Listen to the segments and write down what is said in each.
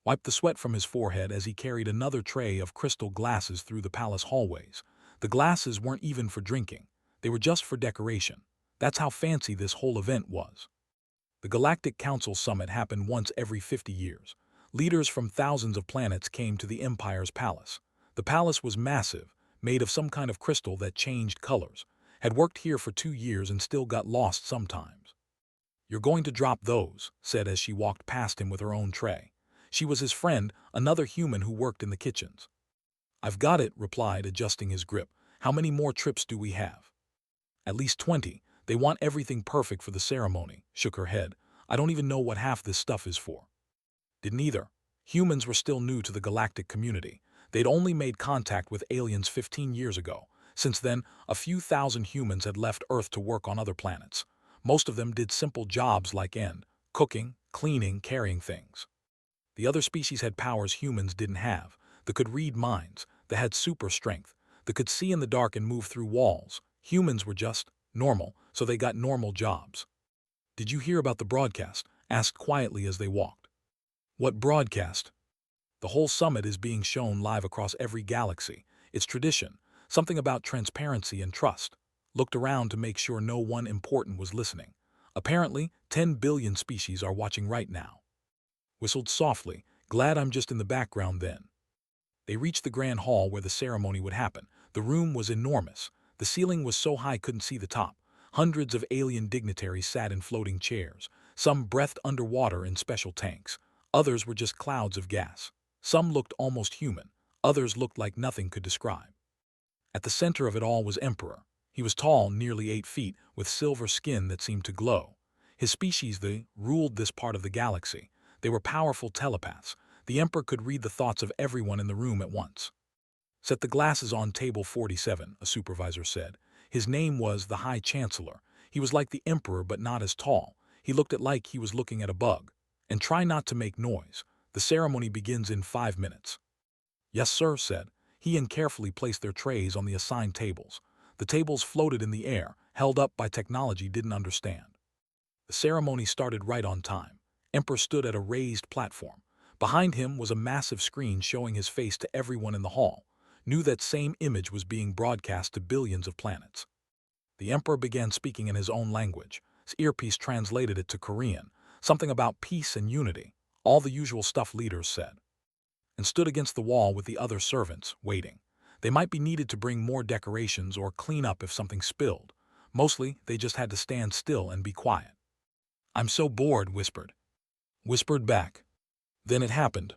wiped the sweat from his forehead as he carried another tray of crystal glasses through the palace hallways. The glasses weren't even for drinking. They were just for decoration. That's how fancy this whole event was. The Galactic Council Summit happened once every 50 years. Leaders from thousands of planets came to the Empire's palace. The palace was massive, made of some kind of crystal that changed colors. Had worked here for 2 years and still got lost sometimes. "You're going to drop those," said as she walked past him with her own tray. She was his friend, another human who worked in the kitchens. "I've got it," replied, adjusting his grip. "How many more trips do we have?" "At least 20. They want everything perfect for the ceremony," shook her head. "I don't even know what half this stuff is for." Didn't either. Humans were still new to the galactic community. They'd only made contact with aliens 15 years ago. Since then, a few thousand humans had left Earth to work on other planets. Most of them did simple jobs like cooking, cleaning, carrying things. The other species had powers humans didn't have. They could read minds, they had super strength, they could see in the dark and move through walls. Humans were just normal, so they got normal jobs. "Did you hear about the broadcast?" asked quietly as they walked. "What broadcast?" "The whole summit is being shown live across every galaxy. It's tradition, something about transparency and trust." Looked around to make sure no one important was listening. "Apparently, 10 billion species are watching right now." Whistled softly, "Glad I'm just in the background then." They reached the grand hall where the ceremony would happen. The room was enormous. The ceiling was so high couldn't see the top. Hundreds of alien dignitaries sat in floating chairs. Some breathed underwater in special tanks. Others were just clouds of gas. Some looked almost human. Others looked like nothing could describe. At the center of it all was Emperor. He was tall, nearly 8 feet, with silver skin that seemed to glow. His species, they ruled this part of the galaxy. They were powerful telepaths. The Emperor could read the thoughts of everyone in the room at once. "Set the glasses on table 47, a supervisor said. His name was the High Chancellor. He was like the Emperor but not as tall. He looked at like he was looking at a bug. "And try not to make noise. The ceremony begins in 5 minutes. "Yes, sir," said he, and carefully placed their trays on the assigned tables. The tables floated in the air, held up by technology didn't understand. The ceremony started right on time. Emperor stood at a raised platform. Behind him was a massive screen showing his face to everyone in the hall. Knew that same image was being broadcast to billions of planets. The Emperor began speaking in his own language. His earpiece translated it to Korean. Something about peace and unity. All the usual stuff leaders said. And stood against the wall with the other servants, waiting. They might be needed to bring more decorations or clean up if something spilled. Mostly, they just had to stand still and be quiet. "I'm so bored," whispered back. Then it happened.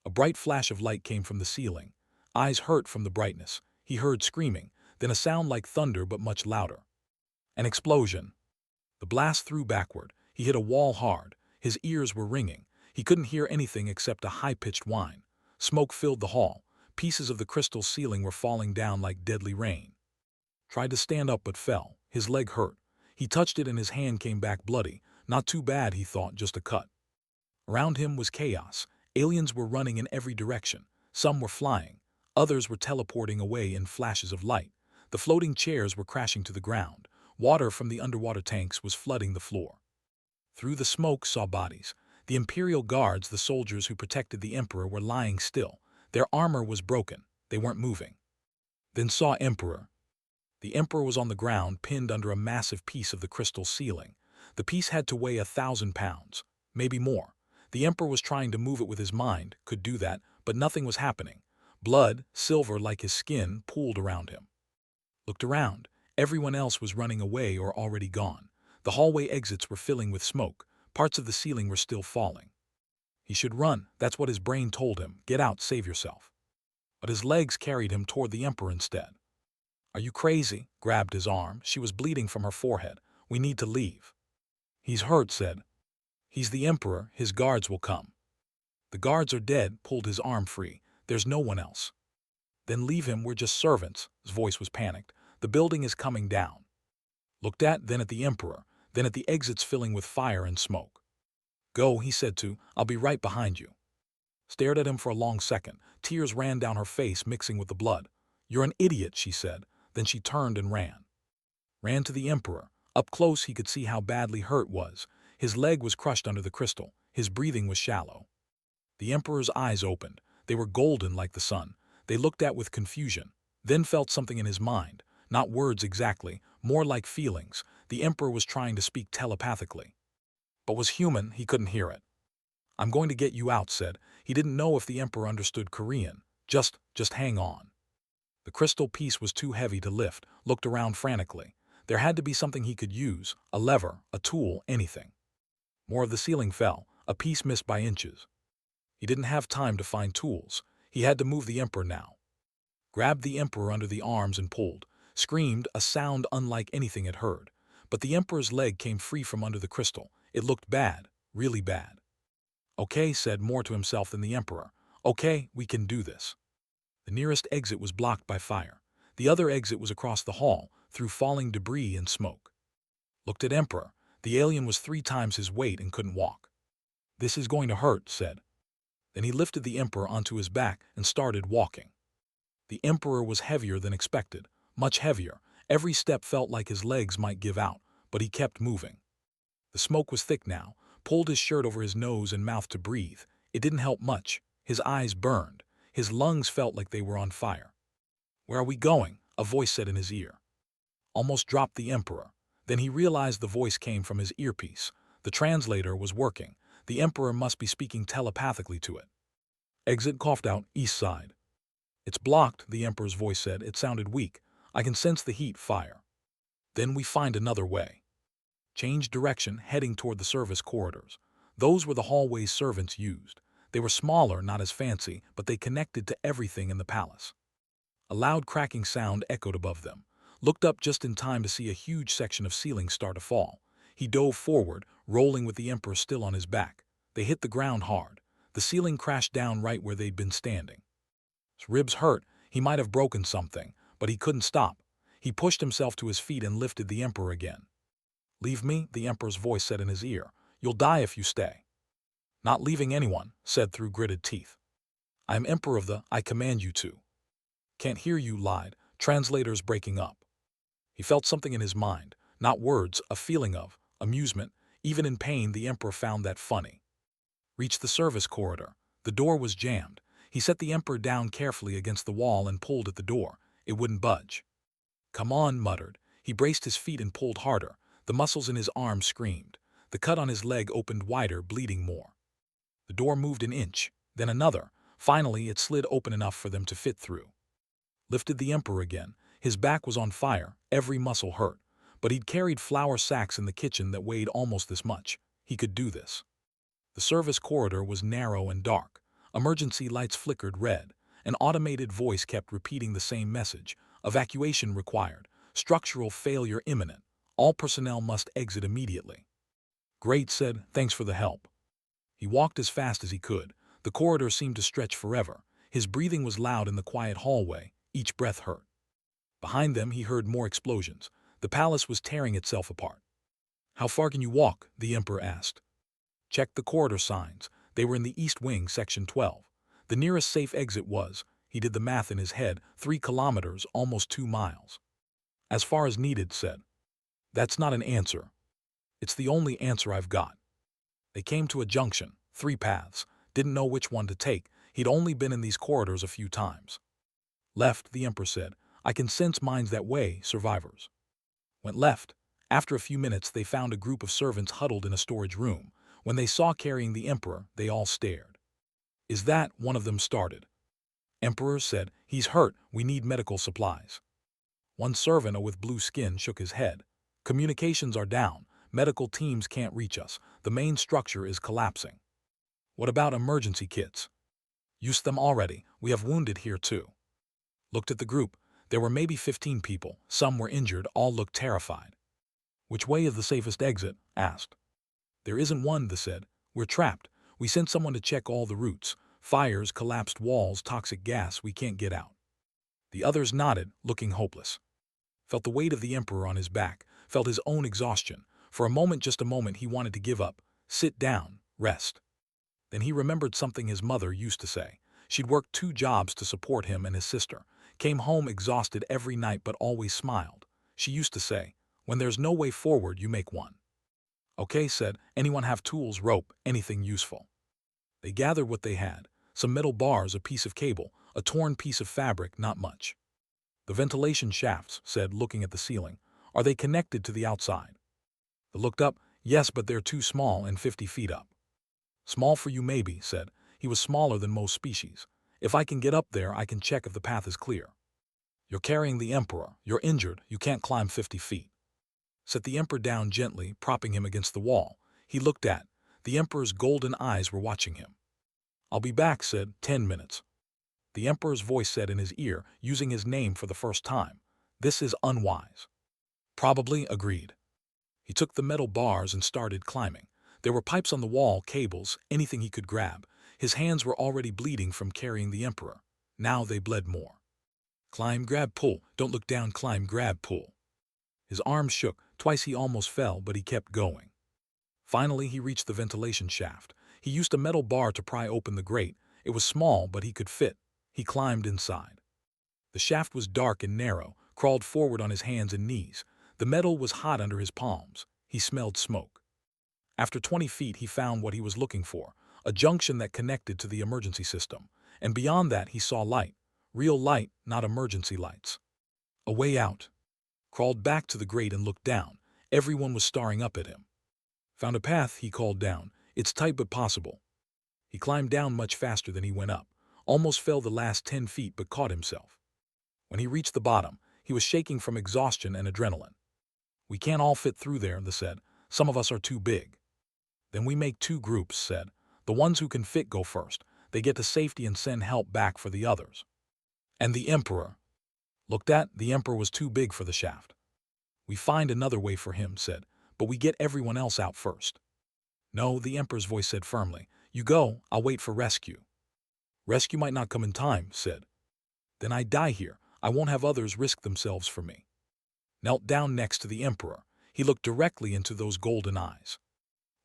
A bright flash of light came from the ceiling. Eyes hurt from the brightness. He heard screaming, then a sound like thunder but much louder. An explosion. The blast threw backward. He hit a wall hard. His ears were ringing. He couldn't hear anything except a high-pitched whine. Smoke filled the hall. Pieces of the crystal ceiling were falling down like deadly rain. Tried to stand up but fell. His leg hurt. He touched it and his hand came back bloody. Not too bad, he thought, just a cut. Around him was chaos. Aliens were running in every direction. Some were flying. Others were teleporting away in flashes of light. The floating chairs were crashing to the ground. Water from the underwater tanks was flooding the floor. Through the smoke saw bodies. The Imperial Guards, the soldiers who protected the Emperor, were lying still. Their armor was broken. They weren't moving. Then saw Emperor. The Emperor was on the ground, pinned under a massive piece of the crystal ceiling. The piece had to weigh 1,000 pounds, maybe more. The Emperor was trying to move it with his mind, could do that, but nothing was happening. Blood, silver like his skin, pooled around him. Looked around. Everyone else was running away or already gone. The hallway exits were filling with smoke. Parts of the ceiling were still falling. He should run, that's what his brain told him. Get out, save yourself. But his legs carried him toward the Emperor instead. "Are you crazy?" Grabbed his arm. She was bleeding from her forehead. "We need to leave." "He's hurt," said. "He's the Emperor, his guards will come." "The guards are dead," pulled his arm free. "There's no one else." "Then leave him, we're just servants." His voice was panicked. "The building is coming down." Looked at, then at the Emperor, then at the exits filling with fire and smoke. "Go," he said to, "I'll be right behind you." Stared at him for a long second. Tears ran down her face, mixing with the blood. "You're an idiot," she said. Then she turned and ran. Ran to the Emperor. Up close he could see how badly hurt was. His leg was crushed under the crystal. His breathing was shallow. The Emperor's eyes opened. They were golden like the sun. They looked at with confusion, then felt something in his mind. Not words exactly, more like feelings. The Emperor was trying to speak telepathically, but was human, he couldn't hear it. "I'm going to get you out," said. He didn't know if the Emperor understood Korean. Just hang on." The crystal piece was too heavy to lift, looked around frantically. There had to be something he could use, a lever, a tool, anything. More of the ceiling fell, a piece missed by inches. He didn't have time to find tools. He had to move the Emperor now. Grabbed the Emperor under the arms and pulled. Screamed, a sound unlike anything it heard. But the Emperor's leg came free from under the crystal. It looked bad, really bad. "Okay," said, more to himself than the Emperor. "Okay, we can do this." The nearest exit was blocked by fire. The other exit was across the hall, through falling debris and smoke. Looked at Emperor. The alien was 3 times his weight and couldn't walk. "This is going to hurt," said. Then he lifted the Emperor onto his back and started walking. The Emperor was heavier than expected, much heavier. Every step felt like his legs might give out, but he kept moving. The smoke was thick now, pulled his shirt over his nose and mouth to breathe. It didn't help much. His eyes burned. His lungs felt like they were on fire. "Where are we going?" a voice said in his ear. Almost dropped the Emperor. Then he realized the voice came from his earpiece. The translator was working. The Emperor must be speaking telepathically to it. "Exit," coughed out, "east side." "It's blocked," the Emperor's voice said. It sounded weak. "I can sense the heat, fire." "Then we find another way." Changed direction, heading toward the service corridors. Those were the hallways servants used. They were smaller, not as fancy, but they connected to everything in the palace. A loud cracking sound echoed above them. Looked up just in time to see a huge section of ceiling start to fall. He dove forward, rolling with the Emperor still on his back. They hit the ground hard. The ceiling crashed down right where they'd been standing. His ribs hurt. He might have broken something, but he couldn't stop. He pushed himself to his feet and lifted the Emperor again. "Leave me," the Emperor's voice said in his ear. "You'll die if you stay." "Not leaving anyone," said through gritted teeth. "I am Emperor of the, I command you to." "Can't hear you," lied. Translators breaking up. He felt something in his mind, not words, a feeling of amusement. Even in pain, the Emperor found that funny. Reached the service corridor. The door was jammed. He set the Emperor down carefully against the wall and pulled at the door. It wouldn't budge. "Come on," muttered. He braced his feet and pulled harder. The muscles in his arms screamed. The cut on his leg opened wider, bleeding more. The door moved an inch, then another. Finally, it slid open enough for them to fit through. Lifted the Emperor again. His back was on fire, every muscle hurt. But he'd carried flour sacks in the kitchen that weighed almost this much. He could do this. The service corridor was narrow and dark. Emergency lights flickered red. An automated voice kept repeating the same message. "Evacuation required. Structural failure imminent. All personnel must exit immediately." "Great," said. "Thanks for the help." He walked as fast as he could. The corridor seemed to stretch forever. His breathing was loud in the quiet hallway. Each breath hurt. Behind them, he heard more explosions. The palace was tearing itself apart. "How far can you walk?" the Emperor asked. Checked the corridor signs. They were in the East Wing, Section 12. The nearest safe exit was, he did the math in his head, 3 kilometers, almost 2 miles. "As far as needed," said. "That's not an answer. It's the only answer I've got." They came to a junction, 3 paths. Didn't know which one to take. He'd only been in these corridors a few times. "Left," the Emperor said. "I can sense minds that way, survivors." Went left. After a few minutes, they found a group of servants huddled in a storage room. When they saw carrying the Emperor, they all stared. "Is that," one of them started. "Emperor," said, "he's hurt. We need medical supplies." One servant with blue skin shook his head. "Communications are down. Medical teams can't reach us. The main structure is collapsing." "What about emergency kits?" "Used them already. We have wounded here too." Looked at the group. There were maybe 15 people. Some were injured. All looked terrified. "Which way is the safest exit?" asked. "There isn't one," they said. "We're trapped. We sent someone to check all the routes. Fires, collapsed walls, toxic gas. We can't get out." The others nodded, looking hopeless. Felt the weight of the Emperor on his back. Felt his own exhaustion. For a moment, just a moment, he wanted to give up. Sit down. Rest. Then he remembered something his mother used to say. She'd worked 2 jobs to support him and his sister. Came home exhausted every night but always smiled. She used to say, "When there's no way forward, you make one." "Okay," said. "Anyone have tools, rope, anything useful?" They gathered what they had: some metal bars, a piece of cable, a torn piece of fabric, not much. The ventilation shafts, said, looking at the ceiling. Are they connected to the outside? They looked up. Yes, but they're too small and 50 feet up. Small for you maybe, said. He was smaller than most species. If I can get up there, I can check if the path is clear. You're carrying the Emperor. You're injured. You can't climb 50 feet. Set the Emperor down gently, propping him against the wall. He looked at. The Emperor's golden eyes were watching him. I'll be back, said. 10 minutes. The Emperor's voice said in his ear, using his name for the first time. This is unwise. Probably, agreed. He took the metal bars and started climbing. There were pipes on the wall, cables, anything he could grab. His hands were already bleeding from carrying the Emperor. Now they bled more. Climb, grab, pull. Don't look down, climb, grab, pull. His arms shook. Twice he almost fell, but he kept going. Finally, he reached the ventilation shaft. He used a metal bar to pry open the grate. It was small, but he could fit. He climbed inside. The shaft was dark and narrow, crawled forward on his hands and knees. The metal was hot under his palms. He smelled smoke. After 20 feet, he found what he was looking for, a junction that connected to the emergency system. And beyond that, he saw light. Real light, not emergency lights. A way out. Crawled back to the grate and looked down. Everyone was staring up at him. Found a path, he called down. It's tight but possible. He climbed down much faster than he went up. Almost fell the last 10 feet but caught himself. When he reached the bottom, he was shaking from exhaustion and adrenaline. We can't all fit through there, they said. Some of us are too big. Then we make 2 groups, said. The ones who can fit go first. They get to safety and send help back for the others. And the Emperor? Looked at, the Emperor was too big for the shaft. We find another way for him, said, but we get everyone else out first. No, the Emperor's voice said firmly. You go, I'll wait for rescue. Rescue might not come in time, said. Then I die here. I won't have others risk themselves for me. Knelt down next to the Emperor. He looked directly into those golden eyes.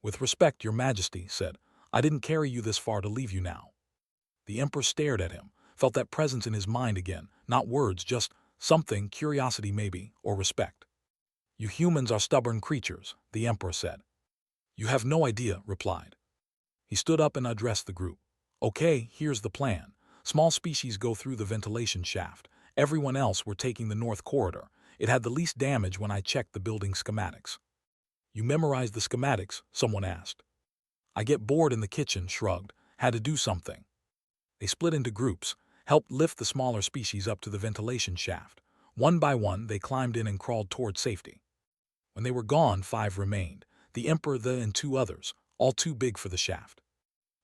With respect, Your Majesty, said. I didn't carry you this far to leave you now. The Emperor stared at him, felt that presence in his mind again, not words, just something, curiosity maybe, or respect. You humans are stubborn creatures, the Emperor said. You have no idea, replied. He stood up and addressed the group. Okay, here's the plan. Small species go through the ventilation shaft. Everyone else were taking the north corridor. It had the least damage when I checked the building schematics. You memorized the schematics? Someone asked. I get bored in the kitchen, shrugged. Had to do something. They split into groups, helped lift the smaller species up to the ventilation shaft. One by one, they climbed in and crawled toward safety. When they were gone, 5 remained. The Emperor, and 2 others, all too big for the shaft.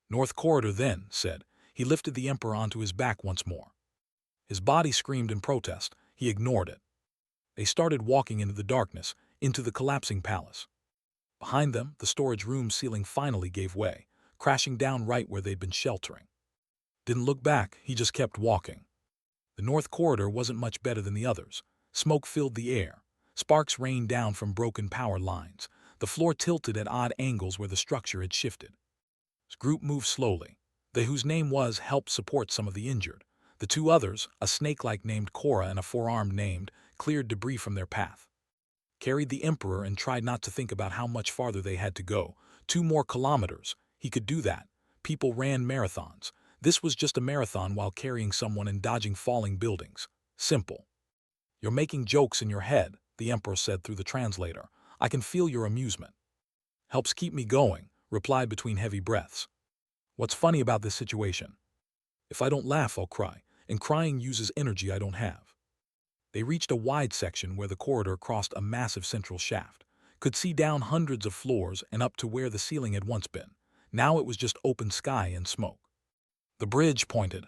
North corridor then, said. He lifted the Emperor onto his back once more. His body screamed in protest. He ignored it. They started walking into the darkness, into the collapsing palace. Behind them, the storage room ceiling finally gave way, crashing down right where they'd been sheltering. Didn't look back, he just kept walking. The north corridor wasn't much better than the others. Smoke filled the air. Sparks rained down from broken power lines. The floor tilted at odd angles where the structure had shifted. His group moved slowly. They whose name was helped support some of the injured. The 2 others, a snake-like named Cora and a 4-armed named, cleared debris from their path. Carried the Emperor and tried not to think about how much farther they had to go. 2 more kilometers. He could do that. People ran marathons. This was just a marathon while carrying someone and dodging falling buildings. Simple. You're making jokes in your head, the Emperor said through the translator. I can feel your amusement. Helps keep me going, replied between heavy breaths. What's funny about this situation? If I don't laugh, I'll cry, and crying uses energy I don't have. They reached a wide section where the corridor crossed a massive central shaft. Could see down hundreds of floors and up to where the ceiling had once been. Now it was just open sky and smoke. The bridge pointed.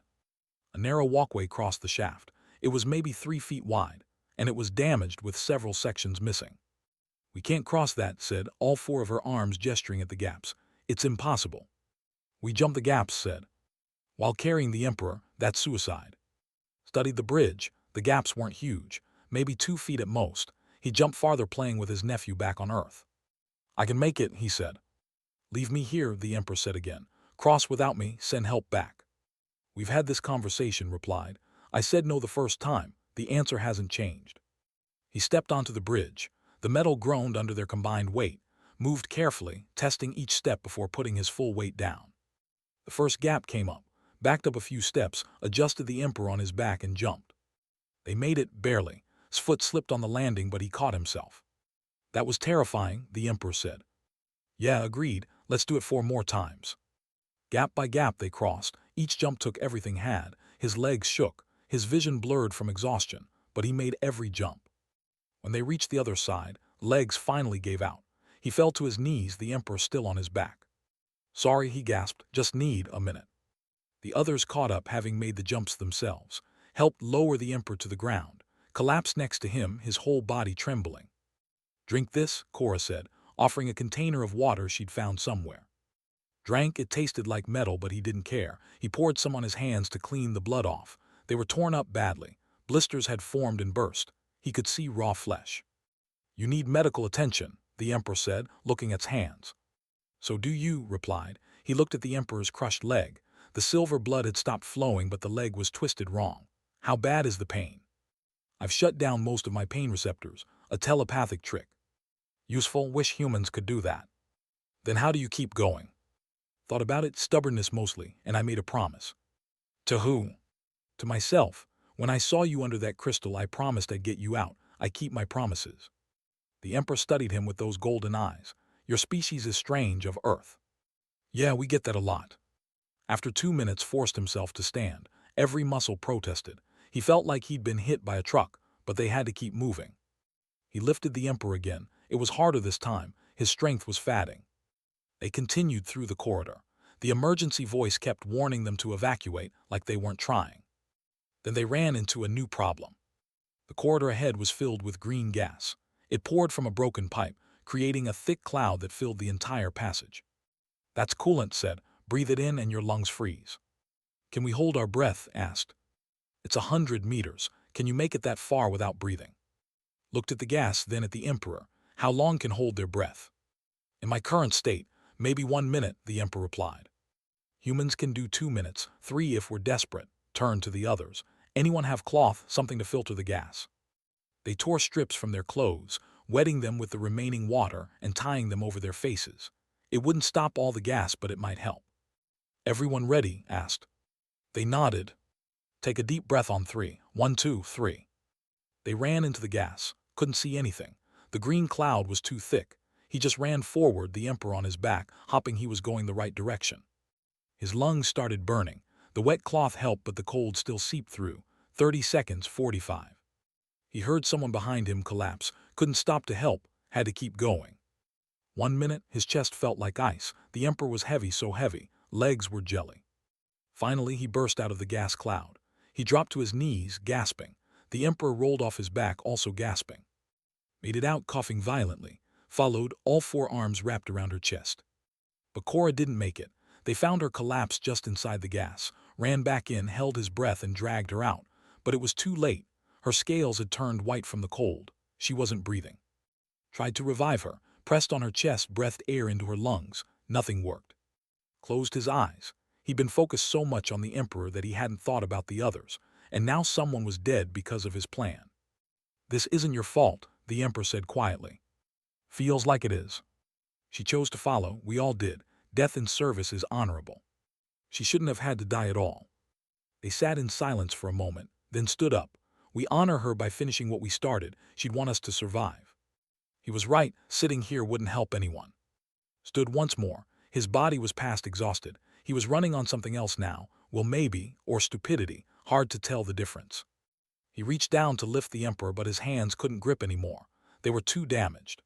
A narrow walkway crossed the shaft. It was maybe 3 feet wide, and it was damaged with several sections missing. We can't cross that, said, all 4 of her arms gesturing at the gaps. It's impossible. We jump the gaps, said. While carrying the Emperor, that's suicide. Studied the bridge. The gaps weren't huge, maybe 2 feet at most. He jumped farther playing with his nephew back on Earth. I can make it, he said. Leave me here, the Emperor said again. Cross without me, send help back. We've had this conversation, replied. I said no the first time. The answer hasn't changed. He stepped onto the bridge. The metal groaned under their combined weight, moved carefully, testing each step before putting his full weight down. The first gap came up, backed up a few steps, adjusted the Emperor on his back and jumped. They made it, barely. His foot slipped on the landing, but he caught himself. That was terrifying, the Emperor said. Yeah, agreed, let's do it 4 more times. Gap by gap they crossed, each jump took everything had, his legs shook, his vision blurred from exhaustion, but he made every jump. When they reached the other side, legs finally gave out. He fell to his knees, the Emperor still on his back. Sorry, he gasped, just need a minute. The others caught up, having made the jumps themselves, helped lower the Emperor to the ground, collapsed next to him, his whole body trembling. Drink this, Cora said, offering a container of water she'd found somewhere. Drank, it tasted like metal, but he didn't care. He poured some on his hands to clean the blood off. They were torn up badly. Blisters had formed and burst. He could see raw flesh. You need medical attention, the Emperor said, looking at his hands. So do you, replied. He looked at the Emperor's crushed leg. The silver blood had stopped flowing, but the leg was twisted wrong. How bad is the pain? I've shut down most of my pain receptors, a telepathic trick. Useful, wish humans could do that. Then how do you keep going? Thought about it, stubbornness mostly, and I made a promise. To who? To myself. When I saw you under that crystal, I promised I'd get you out. I keep my promises. The Emperor studied him with those golden eyes. Your species is strange, of Earth. Yeah, we get that a lot. After 2 minutes, forced himself to stand. Every muscle protested. He felt like he'd been hit by a truck, but they had to keep moving. He lifted the Emperor again. It was harder this time. His strength was fading. They continued through the corridor. The emergency voice kept warning them to evacuate, like they weren't trying. Then they ran into a new problem. The corridor ahead was filled with green gas. It poured from a broken pipe, creating a thick cloud that filled the entire passage. That's coolant, said. Breathe it in and your lungs freeze. Can we hold our breath? Asked. It's 100 meters. Can you make it that far without breathing? Looked at the gas, then at the Emperor. How long can hold their breath? In my current state, maybe 1 minute, the Emperor replied. Humans can do 2 minutes, 3 if we're desperate. Turned to the others. Anyone have cloth, something to filter the gas? They tore strips from their clothes, wetting them with the remaining water and tying them over their faces. It wouldn't stop all the gas, but it might help. Everyone ready? Asked. They nodded. Take a deep breath on 3. 1, 2, 3. They ran into the gas. Couldn't see anything. The green cloud was too thick. He just ran forward, the Emperor on his back, hopping. He was going the right direction. His lungs started burning. The wet cloth helped, but the cold still seeped through. 30 seconds, 45. He heard someone behind him collapse. Couldn't stop to help. Had to keep going. 1 minute, his chest felt like ice. The Emperor was heavy, so heavy. Legs were jelly. Finally, he burst out of the gas cloud. He dropped to his knees, gasping. The Emperor rolled off his back, also gasping. Made it out, coughing violently. Followed, all 4 arms wrapped around her chest. But Cora didn't make it. They found her collapsed just inside the gas, ran back in, held his breath and dragged her out. But it was too late. Her scales had turned white from the cold. She wasn't breathing. Tried to revive her, pressed on her chest, breathed air into her lungs. Nothing worked. Closed his eyes. He'd been focused so much on the Emperor that he hadn't thought about the others, and now someone was dead because of his plan. This isn't your fault, the Emperor said quietly. Feels like it is. She chose to follow, we all did. Death in service is honorable. She shouldn't have had to die at all. They sat in silence for a moment, then stood up. We honor her by finishing what we started. She'd want us to survive. He was right, sitting here wouldn't help anyone. Stood once more. His body was past exhausted. He was running on something else now, well maybe, or stupidity, hard to tell the difference. He reached down to lift the Emperor, but his hands couldn't grip anymore. They were too damaged.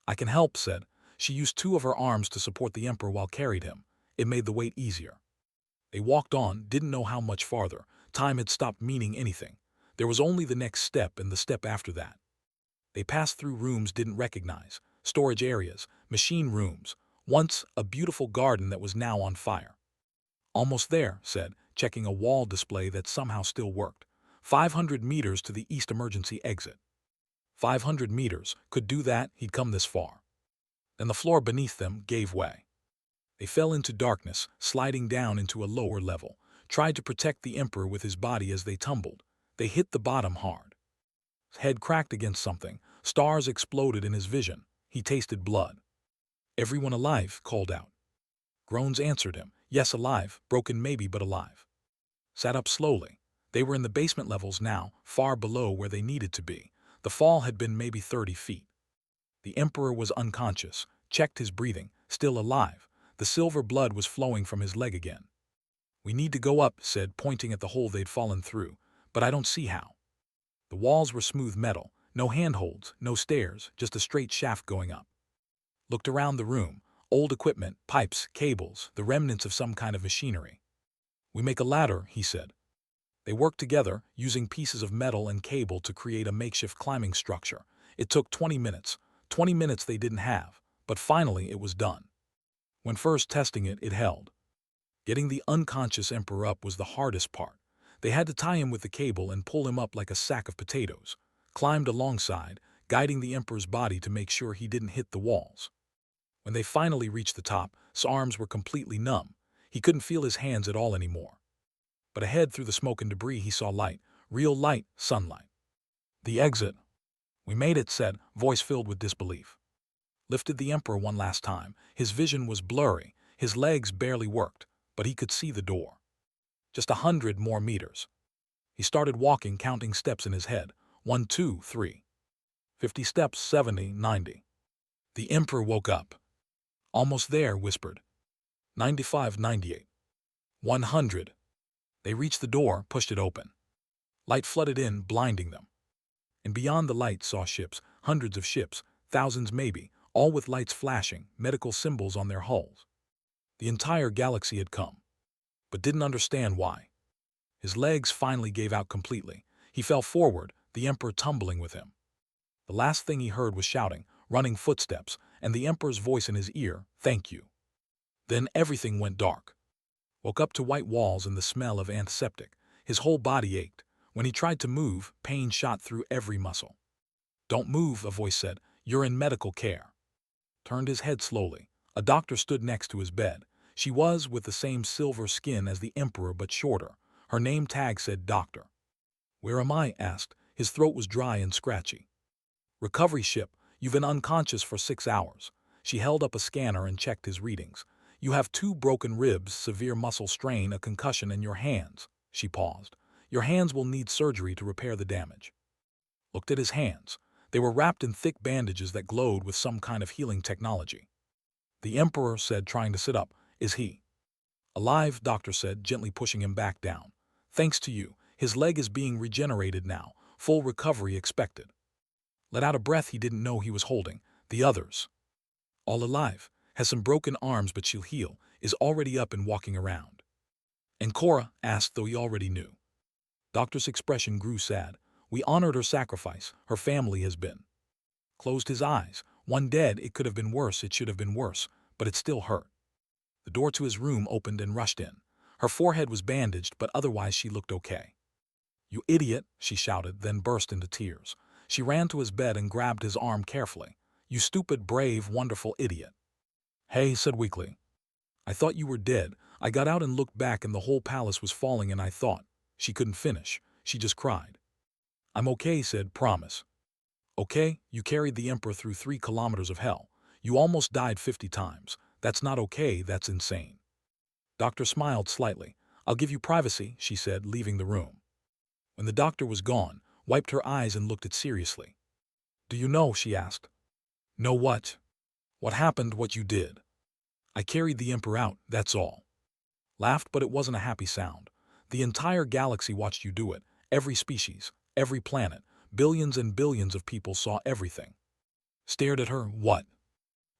I can help, said. She used 2 of her arms to support the Emperor while carried him. It made the weight easier. They walked on, didn't know how much farther. Time had stopped meaning anything. There was only the next step and the step after that. They passed through rooms didn't recognize, storage areas, machine rooms, once a beautiful garden that was now on fire. Almost there, said, checking a wall display that somehow still worked. 500 meters to the east emergency exit. 500 meters, could do that, he'd come this far. Then the floor beneath them gave way. They fell into darkness, sliding down into a lower level, tried to protect the Emperor with his body as they tumbled. They hit the bottom hard. His head cracked against something. Stars exploded in his vision. He tasted blood. Everyone alive, called out. Groans answered him. Yes, alive, broken maybe, but alive. Sat up slowly. They were in the basement levels now, far below where they needed to be. The fall had been maybe 30 feet. The Emperor was unconscious, checked his breathing, still alive. The silver blood was flowing from his leg again. We need to go up, said, pointing at the hole they'd fallen through, but I don't see how. The walls were smooth metal, no handholds, no stairs, just a straight shaft going up. Looked around the room, old equipment, pipes, cables, the remnants of some kind of machinery. We make a ladder, he said. They worked together, using pieces of metal and cable to create a makeshift climbing structure. It took 20 minutes. 20 minutes they didn't have, but finally it was done. When first testing it, it held. Getting the unconscious Emperor up was the hardest part. They had to tie him with the cable and pull him up like a sack of potatoes. Climbed alongside, guiding the Emperor's body to make sure he didn't hit the walls. When they finally reached the top, his arms were completely numb. He couldn't feel his hands at all anymore. But ahead through the smoke and debris he saw light, real light, sunlight. The exit. We made it, said, voice filled with disbelief. Lifted the Emperor one last time. His vision was blurry, his legs barely worked, but he could see the door. Just 100 more meters. He started walking, counting steps in his head. 1, 2, 3. 50 steps, 70, 90. The Emperor woke up. Almost there, whispered. 95, 98. 100. They reached the door, pushed it open. Light flooded in, blinding them. And beyond the light saw ships, hundreds of ships, thousands maybe, all with lights flashing, medical symbols on their hulls. The entire galaxy had come, but didn't understand why. His legs finally gave out completely. He fell forward, the Emperor tumbling with him. The last thing he heard was shouting, running footsteps, and the Emperor's voice in his ear, thank you. Then everything went dark. Woke up to white walls and the smell of antiseptic. His whole body ached. When he tried to move, pain shot through every muscle. Don't move, a voice said. You're in medical care. Turned his head slowly. A doctor stood next to his bed. She was with the same silver skin as the Emperor but shorter. Her name tag said doctor. Where am I? Asked. His throat was dry and scratchy. Recovery ship. You've been unconscious for 6 hours. She held up a scanner and checked his readings. You have 2 broken ribs, severe muscle strain, a concussion, and your hands. She paused. Your hands will need surgery to repair the damage. Looked at his hands. They were wrapped in thick bandages that glowed with some kind of healing technology. The Emperor said, trying to sit up, is he alive? Doctor said, gently pushing him back down. Thanks to you, his leg is being regenerated now. Full recovery expected. Let out a breath he didn't know he was holding. The others. All alive. Has some broken arms but she'll heal. Is already up and walking around. And Cora? Asked, though he already knew. Doctor's expression grew sad. We honored her sacrifice. Her family has been. Closed his eyes. One dead, it could have been worse, it should have been worse, but it still hurt. The door to his room opened and rushed in. Her forehead was bandaged, but otherwise she looked okay. You idiot, she shouted, then burst into tears. She ran to his bed and grabbed his arm carefully. You stupid, brave, wonderful idiot. Hey, said weakly. I thought you were dead. I got out and looked back and the whole palace was falling and I thought. She couldn't finish. She just cried. I'm okay, said, promise. Okay, you carried the Emperor through 3 kilometers of hell. You almost died 50 times. That's not okay, that's insane. Doctor smiled slightly. I'll give you privacy, she said, leaving the room. When the doctor was gone, wiped her eyes and looked it seriously. Do you know, she asked. Know what? What happened, what you did? I carried the Emperor out, that's all. Laughed, but it wasn't a happy sound. The entire galaxy watched you do it. Every species, every planet, billions and billions of people saw everything. Stared at her, what?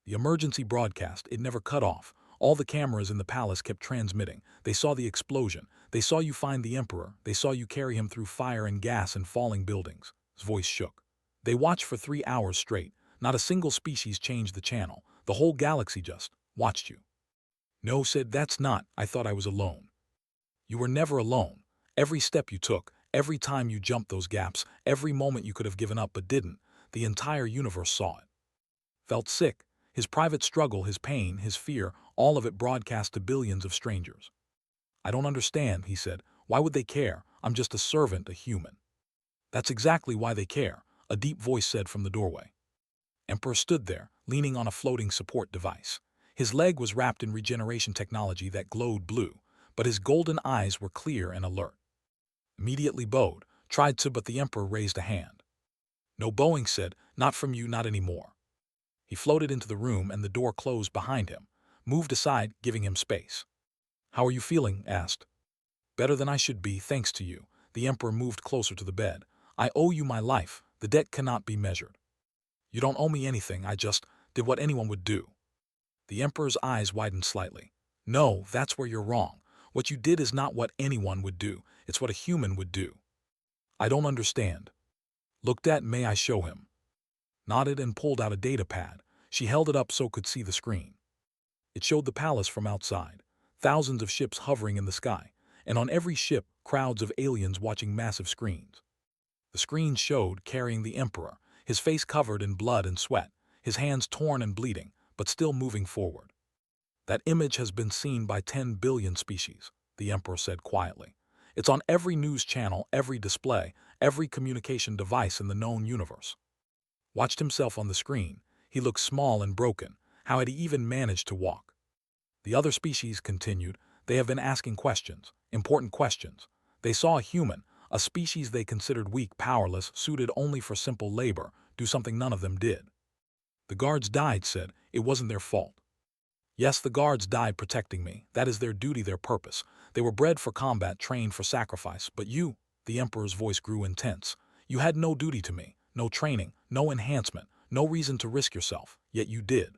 The emergency broadcast, it never cut off. All the cameras in the palace kept transmitting. They saw the explosion. They saw you find the Emperor. They saw you carry him through fire and gas and falling buildings. His voice shook. They watched for 3 hours straight. Not a single species changed the channel. The whole galaxy just watched you. No, said, that's not. I thought I was alone. You were never alone. Every step you took, every time you jumped those gaps, every moment you could have given up but didn't, the entire universe saw it. Felt sick. His private struggle, his pain, his fear, all of it broadcast to billions of strangers. I don't understand, he said. Why would they care? I'm just a servant, a human. That's exactly why they care, a deep voice said from the doorway. Emperor stood there, leaning on a floating support device. His leg was wrapped in regeneration technology that glowed blue, but his golden eyes were clear and alert. Immediately bowed, tried to, but the Emperor raised a hand. No bowing, said, not from you, not anymore. He floated into the room and the door closed behind him, moved aside, giving him space. How are you feeling? Asked. Better than I should be, thanks to you. The Emperor moved closer to the bed. I owe you my life. The debt cannot be measured. You don't owe me anything, I just did what anyone would do. The Emperor's eyes widened slightly. No, that's where you're wrong. What you did is not what anyone would do, it's what a human would do. I don't understand. Looked at, may I show him? Nodded and pulled out a data pad. She held it up so could see the screen. It showed the palace from outside, thousands of ships hovering in the sky, and on every ship, crowds of aliens watching massive screens. The screen showed carrying the Emperor, his face covered in blood and sweat, his hands torn and bleeding, but still moving forward. That image has been seen by 10 billion species, the Emperor said quietly. It's on every news channel, every display, every communication device in the known universe. Watched himself on the screen. He looked small and broken. How had he even managed to walk? The other species continued. They have been asking questions, important questions. They saw a human, a species they considered weak, powerless, suited only for simple labor, do something none of them did. The guards died, said. It wasn't their fault. Yes, the guards died protecting me. That is their duty, their purpose. They were bred for combat, trained for sacrifice. But you, the Emperor's voice grew intense. You had no duty to me, no training, no enhancement, no reason to risk yourself, yet you did.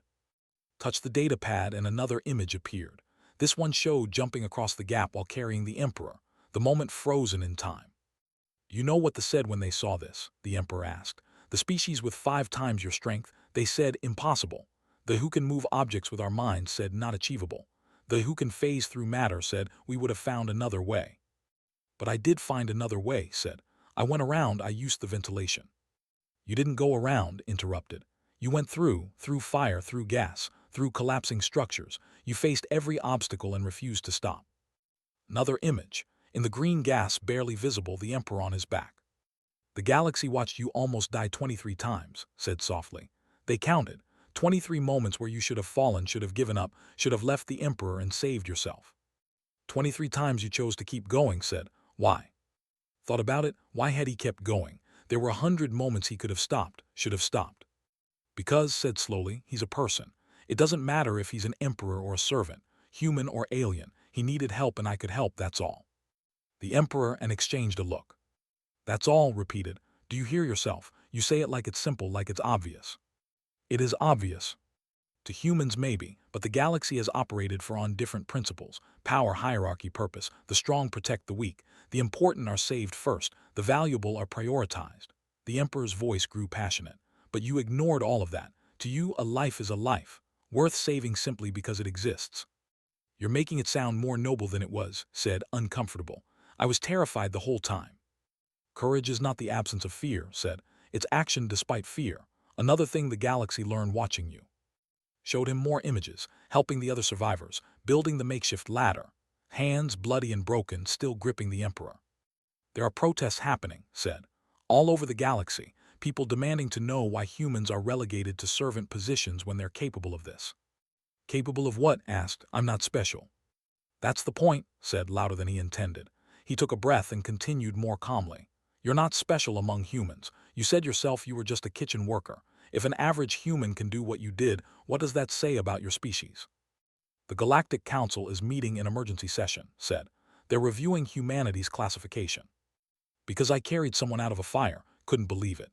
Touched the data pad and another image appeared. This one showed jumping across the gap while carrying the Emperor, the moment frozen in time. You know what they said when they saw this? The Emperor asked. The species with 5 times your strength, they said impossible. The who can move objects with our minds said not achievable. The who can phase through matter said we would have found another way. But I did find another way, said. I went around, I used the ventilation. You didn't go around, interrupted. You went through fire, through gas, through collapsing structures. You faced every obstacle and refused to stop. Another image. In the green gas, barely visible, the Emperor on his back. The galaxy watched you almost die 23 times, said softly. They counted. 23 moments where you should have fallen, should have given up, should have left the Emperor and saved yourself. 23 times you chose to keep going, said. Why? Thought about it, why had he kept going? There were 100 moments he could have stopped, should have stopped. Because, said slowly, he's a person. It doesn't matter if he's an emperor or a servant, human or alien. He needed help and I could help, that's all. The Emperor and exchanged a look. That's all, repeated. Do you hear yourself? You say it like it's simple, like it's obvious. It is obvious. To humans maybe, but the galaxy has operated for on different principles. Power, hierarchy, purpose. The strong protect the weak. The important are saved first. The valuable are prioritized. The Emperor's voice grew passionate. But you ignored all of that. To you, a life is a life, worth saving simply because it exists. You're making it sound more noble than it was, said, uncomfortable. I was terrified the whole time. Courage is not the absence of fear, said. It's action despite fear. Another thing the galaxy learned watching you. Showed him more images, helping the other survivors, building the makeshift ladder. Hands bloody and broken, still gripping the Emperor. There are protests happening, said. All over the galaxy, people demanding to know why humans are relegated to servant positions when they're capable of this. Capable of what? Asked. I'm not special. That's the point, said, louder than he intended. He took a breath and continued more calmly. You're not special among humans. You said yourself you were just a kitchen worker. If an average human can do what you did, what does that say about your species? The Galactic Council is meeting in emergency session, said. They're reviewing humanity's classification. Because I carried someone out of a fire, couldn't believe it.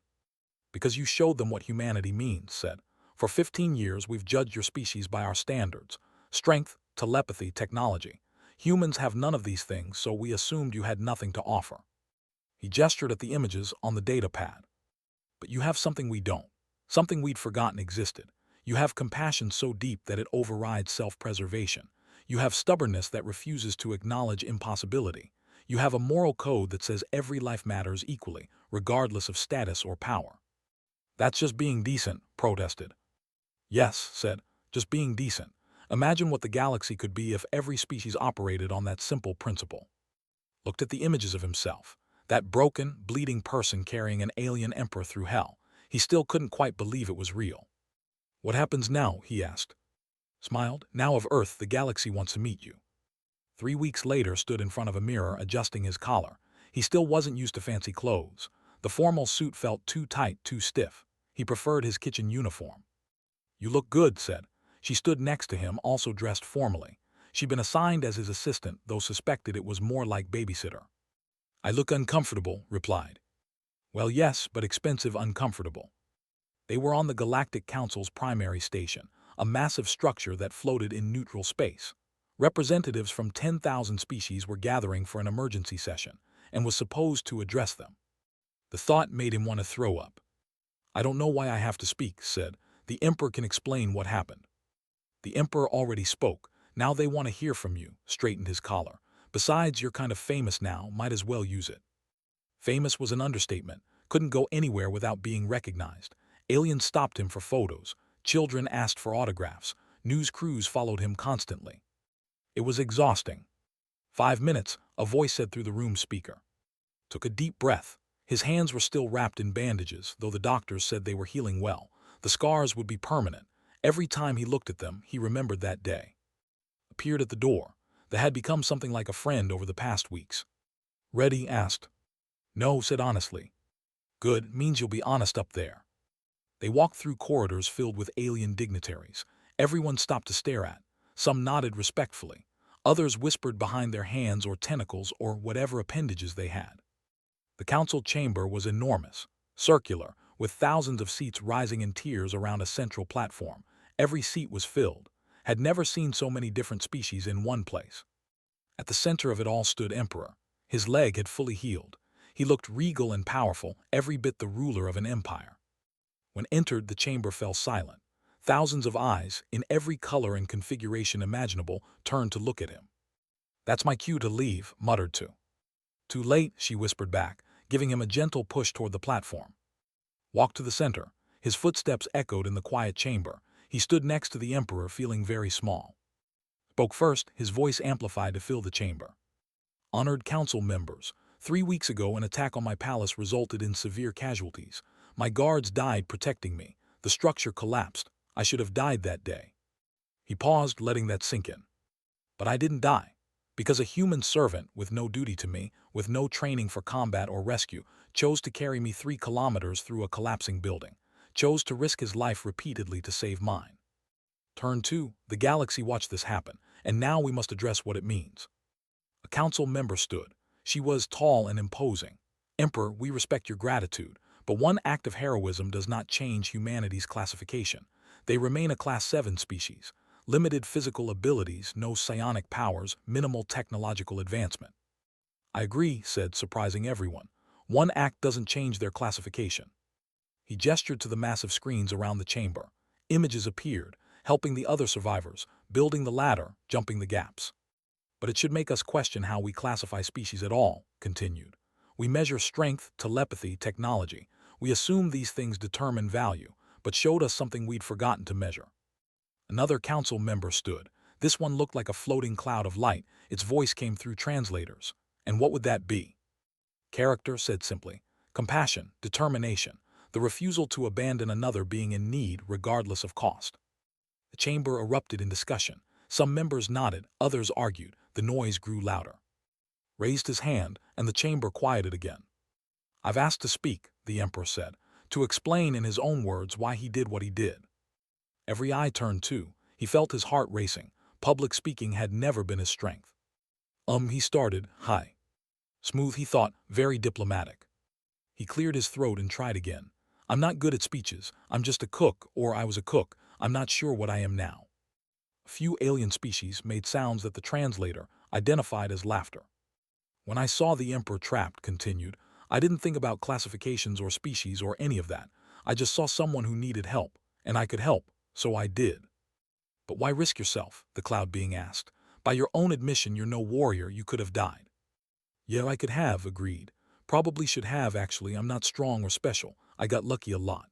Because you showed them what humanity means, said. For 15 years we've judged your species by our standards. Strength, telepathy, technology. Humans have none of these things, so we assumed you had nothing to offer. He gestured at the images on the data pad. But you have something we don't. Something we'd forgotten existed. You have compassion so deep that it overrides self-preservation. You have stubbornness that refuses to acknowledge impossibility. You have a moral code that says every life matters equally, regardless of status or power. That's just being decent, protested. Yes, said, just being decent. Imagine what the galaxy could be if every species operated on that simple principle. Looked at the images of himself. That broken, bleeding person carrying an alien emperor through hell. He still couldn't quite believe it was real. What happens now? He asked. Smiled, now of Earth, the galaxy wants to meet you. 3 weeks later stood in front of a mirror adjusting his collar. He still wasn't used to fancy clothes. The formal suit felt too tight, too stiff. He preferred his kitchen uniform. You look good, said. She stood next to him, also dressed formally. She'd been assigned as his assistant, though suspected it was more like babysitter. I look uncomfortable, replied. Well, yes, but expensive uncomfortable. They were on the Galactic Council's primary station, a massive structure that floated in neutral space. Representatives from 10,000 species were gathering for an emergency session, and was supposed to address them. The thought made him want to throw up. I don't know why I have to speak, said. The Emperor can explain what happened. The Emperor already spoke. Now they want to hear from you, straightened his collar. Besides, you're kind of famous now, might as well use it. Famous was an understatement. Couldn't go anywhere without being recognized. Aliens stopped him for photos. Children asked for autographs. News crews followed him constantly. It was exhausting. 5 minutes, a voice said through the room speaker. Took a deep breath. His hands were still wrapped in bandages, though the doctors said they were healing well. The scars would be permanent. Every time he looked at them, he remembered that day. Appeared at the door. That had become something like a friend over the past weeks. Ready? Asked. No, said honestly. Good, means you'll be honest up there. They walked through corridors filled with alien dignitaries. Everyone stopped to stare at. Some nodded respectfully. Others whispered behind their hands or tentacles or whatever appendages they had. The council chamber was enormous, circular, with thousands of seats rising in tiers around a central platform. Every seat was filled. Had never seen so many different species in one place. At the center of it all stood Emperor. His leg had fully healed. He looked regal and powerful, every bit the ruler of an empire. When entered, the chamber fell silent. Thousands of eyes, in every color and configuration imaginable, turned to look at him. That's my cue to leave, muttered Tu. Too late, she whispered back, giving him a gentle push toward the platform. Walked to the center. His footsteps echoed in the quiet chamber. He stood next to the Emperor, feeling very small. Spoke first, his voice amplified to fill the chamber. Honored council members, 3 weeks ago an attack on my palace resulted in severe casualties. My guards died protecting me. The structure collapsed. I should have died that day. He paused, letting that sink in. But I didn't die. Because a human servant, with no duty to me, with no training for combat or rescue, chose to carry me 3 kilometers through a collapsing building, chose to risk his life repeatedly to save mine. Turn 2, the galaxy watched this happen, and now we must address what it means. A council member stood. She was tall and imposing. Emperor, we respect your gratitude, but one act of heroism does not change humanity's classification. They remain a Class 7 species. Limited physical abilities, no psionic powers, minimal technological advancement. I agree, said, surprising everyone. One act doesn't change their classification. He gestured to the massive screens around the chamber. Images appeared, helping the other survivors, building the ladder, jumping the gaps. But it should make us question how we classify species at all, continued. We measure strength, telepathy, technology. We assume these things determine value, but showed us something we'd forgotten to measure. Another council member stood. This one looked like a floating cloud of light. Its voice came through translators. And what would that be? Character, said simply. Compassion, determination, the refusal to abandon another being in need regardless of cost. The chamber erupted in discussion. Some members nodded, others argued. The noise grew louder. Raised his hand, and the chamber quieted again. I've asked to speak, the Emperor said, to explain in his own words why he did what he did. Every eye turned too. He felt his heart racing. Public speaking had never been his strength. He started, hi. Smooth, he thought, very diplomatic. He cleared his throat and tried again. I'm not good at speeches. I'm just a cook, or I was a cook. I'm not sure what I am now. A few alien species made sounds that the translator identified as laughter. When I saw the Emperor trapped, continued, I didn't think about classifications or species or any of that. I just saw someone who needed help, and I could help, so I did. But why risk yourself? The cloud being asked. By your own admission, you're no warrior, you could have died. Yeah, I could have, agreed. Probably should have, actually. I'm not strong or special. I got lucky a lot.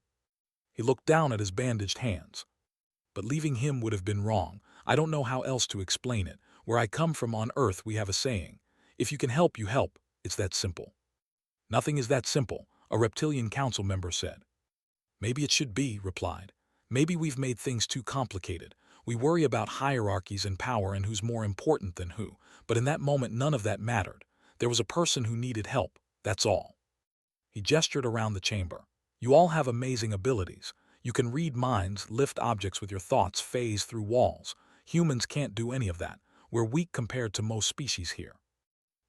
He looked down at his bandaged hands. But leaving him would have been wrong. I don't know how else to explain it. Where I come from on Earth, we have a saying. If you can help, you help. It's that simple. Nothing is that simple, a reptilian council member said. Maybe it should be, replied. Maybe we've made things too complicated. We worry about hierarchies and power and who's more important than who, but in that moment none of that mattered. There was a person who needed help, that's all. He gestured around the chamber. You all have amazing abilities. You can read minds, lift objects with your thoughts, phase through walls. Humans can't do any of that. We're weak compared to most species here.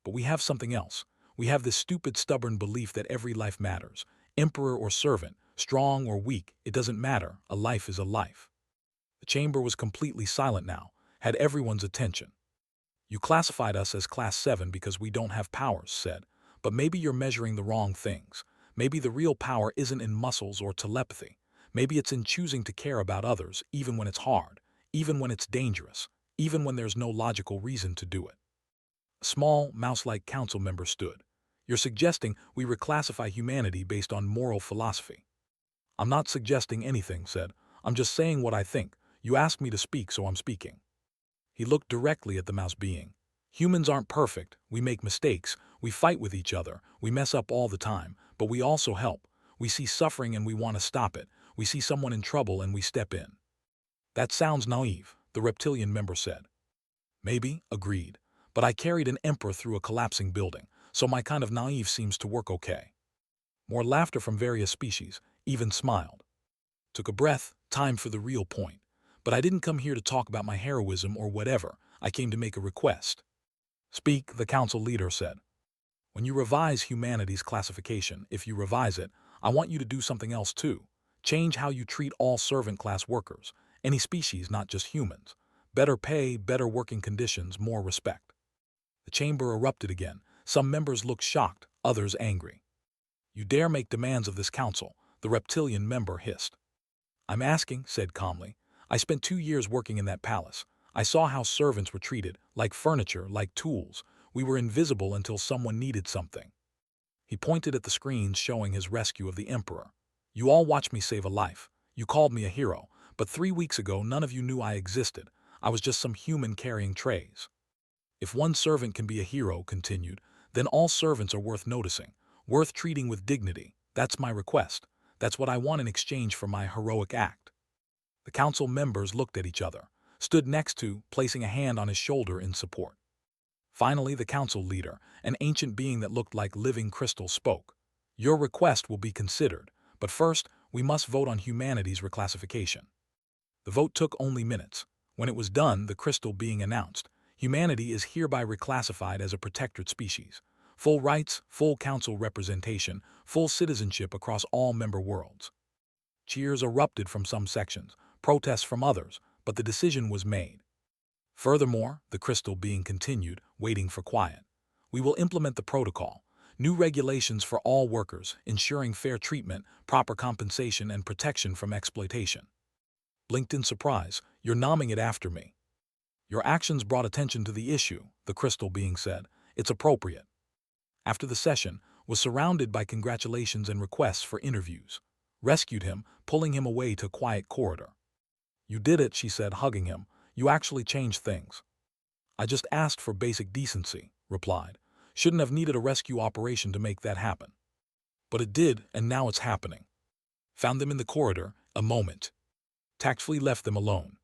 But we have something else. We have this stupid, stubborn belief that every life matters. Emperor or servant, strong or weak, it doesn't matter. A life is a life. The chamber was completely silent now, had everyone's attention. You classified us as Class 7 because we don't have powers, said. But maybe you're measuring the wrong things. Maybe the real power isn't in muscles or telepathy. Maybe it's in choosing to care about others, even when it's hard, even when it's dangerous, even when there's no logical reason to do it. A small, mouse-like council member stood. You're suggesting we reclassify humanity based on moral philosophy. I'm not suggesting anything, said. I'm just saying what I think. You asked me to speak, so I'm speaking. He looked directly at the mouse being. Humans aren't perfect. We make mistakes. We fight with each other. We mess up all the time. But we also help. We see suffering and we want to stop it. We see someone in trouble and we step in. That sounds naive, the reptilian member said. Maybe, agreed. But I carried an emperor through a collapsing building, so my kind of naive seems to work okay. More laughter from various species, even smiled. Took a breath, time for the real point. But I didn't come here to talk about my heroism or whatever. I came to make a request. Speak, the council leader said. When you revise humanity's classification, if you revise it, I want you to do something else too. Change how you treat all servant class workers, any species, not just humans. Better pay, better working conditions, more respect. The chamber erupted again. Some members looked shocked, others angry. You dare make demands of this council, the reptilian member hissed. I'm asking, said calmly. I spent 2 years working in that palace. I saw how servants were treated, like furniture, like tools. We were invisible until someone needed something. He pointed at the screens showing his rescue of the emperor. You all watched me save a life. You called me a hero, but 3 weeks ago none of you knew I existed. I was just some human carrying trays. If one servant can be a hero, continued, then all servants are worth noticing, worth treating with dignity. That's my request. That's what I want in exchange for my heroic act. The council members looked at each other, stood next to, placing a hand on his shoulder in support. Finally, the council leader, an ancient being that looked like living crystal, spoke. Your request will be considered, but first, we must vote on humanity's reclassification. The vote took only minutes. When it was done, the crystal being announced, humanity is hereby reclassified as a protected species. Full rights, full council representation, full citizenship across all member worlds. Cheers erupted from some sections, protests from others, but the decision was made. Furthermore, the crystal being continued, waiting for quiet. We will implement the protocol. New regulations for all workers, ensuring fair treatment, proper compensation, and protection from exploitation. Blinked in surprise, you're nomming it after me. Your actions brought attention to the issue, the crystal being said. It's appropriate. After the session, was surrounded by congratulations and requests for interviews. Rescued him, pulling him away to a quiet corridor. You did it, she said, hugging him. You actually changed things. I just asked for basic decency, replied. Shouldn't have needed a rescue operation to make that happen. But it did, and now it's happening. Found them in the corridor, a moment. Tactfully left them alone.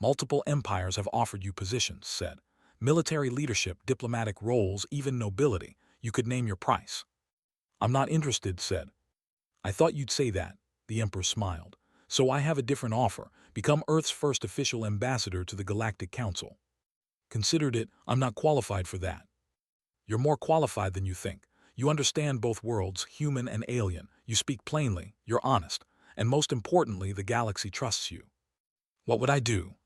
Multiple empires have offered you positions, said. Military leadership, diplomatic roles, even nobility. You could name your price. I'm not interested, said. I thought you'd say that, the emperor smiled. So I have a different offer. Become Earth's first official ambassador to the Galactic Council. Considered it, I'm not qualified for that. You're more qualified than you think. You understand both worlds, human and alien. You speak plainly, you're honest. And most importantly, the galaxy trusts you. What would I do?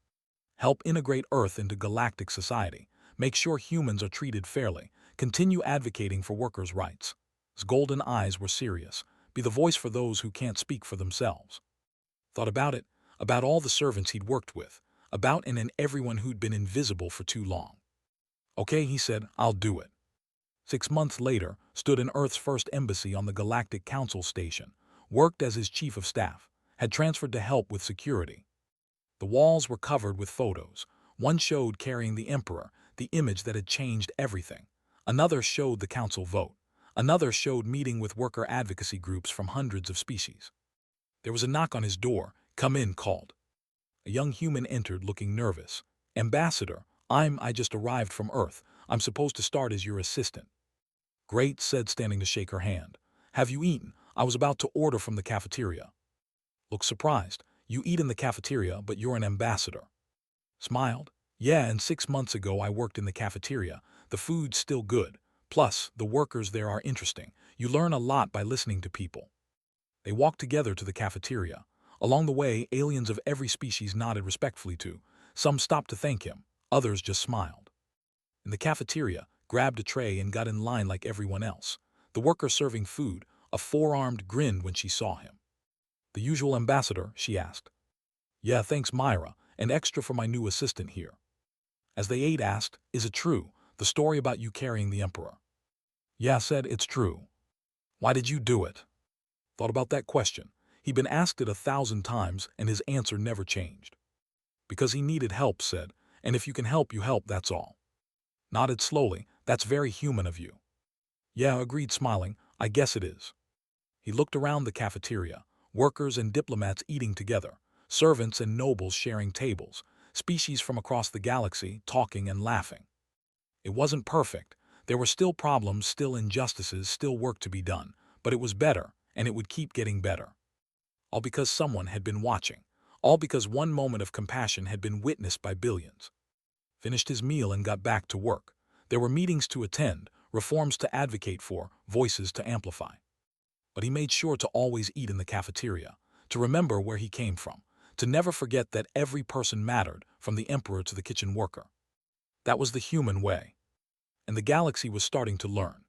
Help integrate Earth into galactic society. Make sure humans are treated fairly. Continue advocating for workers' rights. His golden eyes were serious. Be the voice for those who can't speak for themselves. Thought about it, about all the servants he'd worked with, about and in everyone who'd been invisible for too long. Okay, he said, I'll do it. 6 months later, stood in Earth's first embassy on the Galactic Council station, worked as his chief of staff, had transferred to help with security. The walls were covered with photos. One showed carrying the Emperor, the image that had changed everything. Another showed the council vote. Another showed meeting with worker advocacy groups from hundreds of species. There was a knock on his door. Come in, called. A young human entered looking nervous. "Ambassador, I just arrived from Earth. I'm supposed to start as your assistant." "Great," said, standing to shake her hand. "Have you eaten? I was about to order from the cafeteria." Looked surprised. "You eat in the cafeteria, but you're an ambassador." Smiled. "Yeah, and 6 months ago I worked in the cafeteria. The food's still good. Plus, the workers there are interesting. You learn a lot by listening to people." They walked together to the cafeteria. Along the way, aliens of every species nodded respectfully to. Some stopped to thank him. Others just smiled. In the cafeteria, grabbed a tray and got in line like everyone else. The worker serving food, a four-armed, grinned when she saw him. "The usual ambassador?" she asked. "Yeah, thanks, Myra. An extra for my new assistant here." As they ate, asked, "Is it true, the story about you carrying the Emperor?" "Yeah," said, "it's true." "Why did you do it?" Thought about that question. He'd been asked it 1,000 times, and his answer never changed. "Because he needed help," said, "and if you can help, you help, that's all." Nodded slowly. "That's very human of you." "Yeah," agreed, smiling, "I guess it is." He looked around the cafeteria. Workers and diplomats eating together. Servants and nobles sharing tables. Species from across the galaxy talking and laughing. It wasn't perfect. There were still problems, still injustices, still work to be done. But it was better, and it would keep getting better. All because someone had been watching. All because one moment of compassion had been witnessed by billions. Finished his meal and got back to work. There were meetings to attend, reforms to advocate for, voices to amplify. But he made sure to always eat in the cafeteria, to remember where he came from, to never forget that every person mattered, from the emperor to the kitchen worker. That was the human way. And the galaxy was starting to learn.